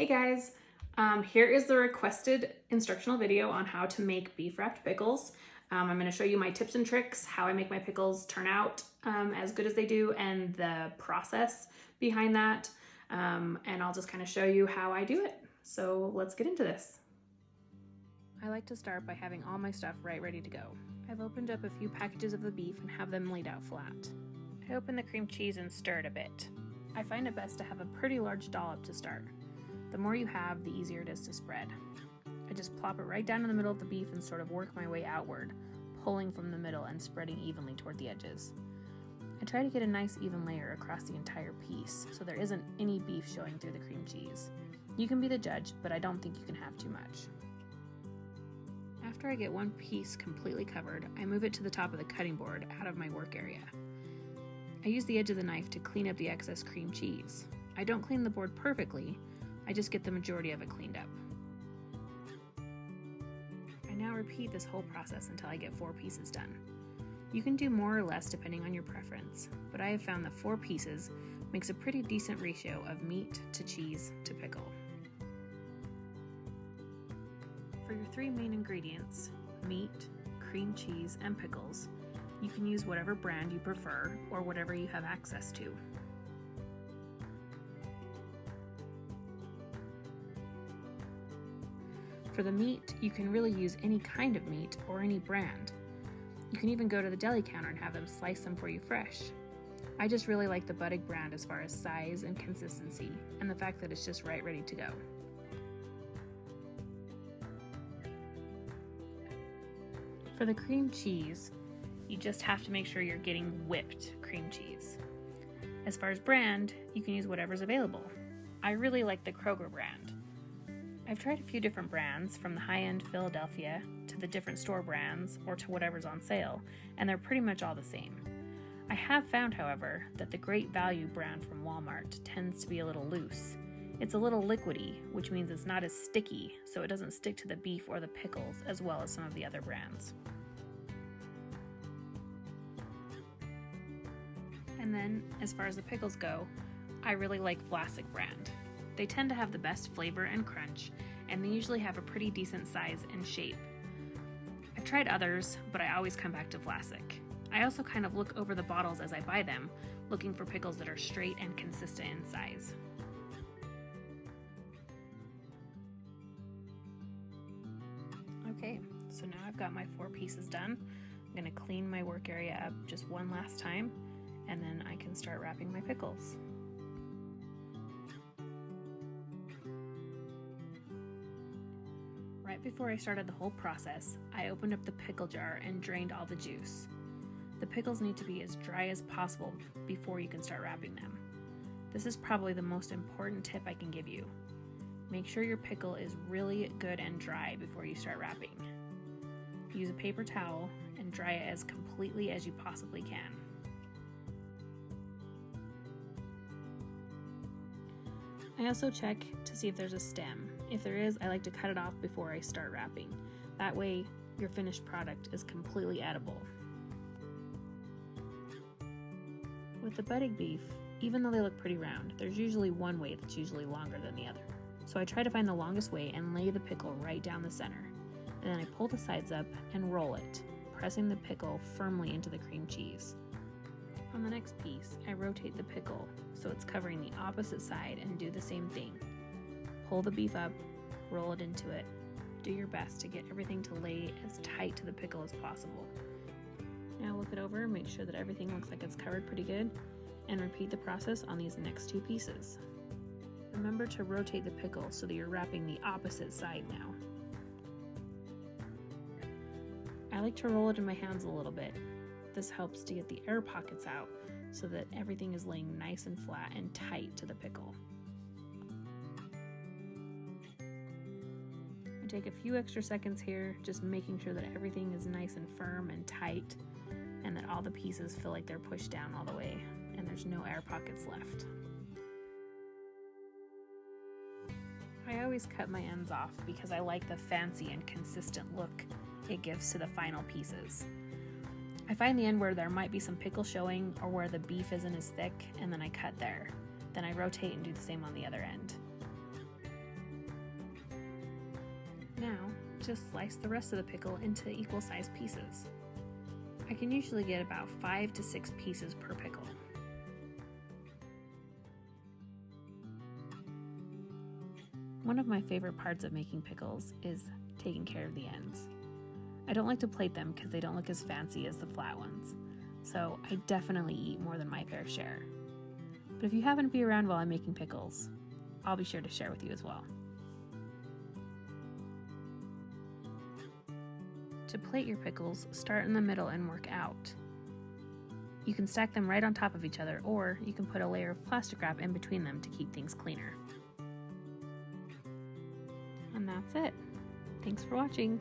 Hey guys, here is the requested instructional video on how to make beef wrapped pickles. I'm going to show you my tips and tricks, how I make my pickles turn out as good as they do, and the process behind that. And I'll just kind of show you how I do it. So let's get into this. I like to start by having all my stuff ready to go. I've opened up a few packages of the beef and have them laid out flat. I open the cream cheese and stir it a bit. I find it best to have a pretty large dollop to start. The more you have, the easier it is to spread. I just plop it right down in the middle of the beef and sort of work my way outward, pulling from the middle and spreading evenly toward the edges. I try to get a nice even layer across the entire piece so there isn't any beef showing through the cream cheese. You can be the judge, but I don't think you can have too much. After I get one piece completely covered, I move it to the top of the cutting board out of my work area. I use the edge of the knife to clean up the excess cream cheese. I don't clean the board perfectly, I just get the majority of it cleaned up. I now repeat this whole process until I get 4 pieces done. You can do more or less depending on your preference, but I have found that 4 pieces makes a pretty decent ratio of meat to cheese to pickle. For your 3 main ingredients, meat, cream cheese, and pickles, you can use whatever brand you prefer or whatever you have access to. For the meat, you can really use any kind of meat or any brand. You can even go to the deli counter and have them slice them for you fresh. I just really like the Buddig brand as far as size and consistency, and the fact that it's just ready to go. For the cream cheese, you just have to make sure you're getting whipped cream cheese. As far as brand, you can use whatever's available. I really like the Kroger brand. I've tried a few different brands, from the high-end Philadelphia to the different store brands or to whatever's on sale, and they're pretty much all the same. I have found, however, that the Great Value brand from Walmart tends to be a little loose. It's a little liquidy, which means it's not as sticky, so it doesn't stick to the beef or the pickles as well as some of the other brands. And then, as far as the pickles go, I really like Buddig brand. They tend to have the best flavor and crunch, and they usually have a pretty decent size and shape. I've tried others, but I always come back to Buddig. I also kind of look over the bottles as I buy them, looking for pickles that are straight and consistent in size. Okay, so now I've got my 4 pieces done. I'm going to clean my work area up just one last time, and then I can start wrapping my pickles. Right before I started the whole process, I opened up the pickle jar and drained all the juice. The pickles need to be as dry as possible before you can start wrapping them. This is probably the most important tip I can give you. Make sure your pickle is really good and dry before you start wrapping. Use a paper towel and dry it as completely as you possibly can. I also check to see if there's a stem. If there is, I like to cut it off before I start wrapping. That way, your finished product is completely edible. With the Buddig beef, even though they look pretty round, there's usually one way that's usually longer than the other. So I try to find the longest way and lay the pickle right down the center. And then I pull the sides up and roll it, pressing the pickle firmly into the cream cheese. On the next piece, I rotate the pickle so it's covering the opposite side and do the same thing. Pull the beef up, roll it into it. Do your best to get everything to lay as tight to the pickle as possible. Now look it over, make sure that everything looks like it's covered pretty good, and repeat the process on these next 2 pieces. Remember to rotate the pickle so that you're wrapping the opposite side now. I like to roll it in my hands a little bit. This helps to get the air pockets out so that everything is laying nice and flat and tight to the pickle. I take a few extra seconds here, just making sure that everything is nice and firm and tight, and that all the pieces feel like they're pushed down all the way and there's no air pockets left. I always cut my ends off because I like the fancy and consistent look it gives to the final pieces. I find the end where there might be some pickle showing or where the beef isn't as thick, and then I cut there. Then I rotate and do the same on the other end. Now, just slice the rest of the pickle into equal sized pieces. I can usually get about 5 to 6 pieces per pickle. One of my favorite parts of making pickles is taking care of the ends. I don't like to plate them because they don't look as fancy as the flat ones, so I definitely eat more than my fair share. But if you happen to be around while I'm making pickles, I'll be sure to share with you as well. To plate your pickles, start in the middle and work out. You can stack them right on top of each other, or you can put a layer of plastic wrap in between them to keep things cleaner. And that's it. Thanks for watching.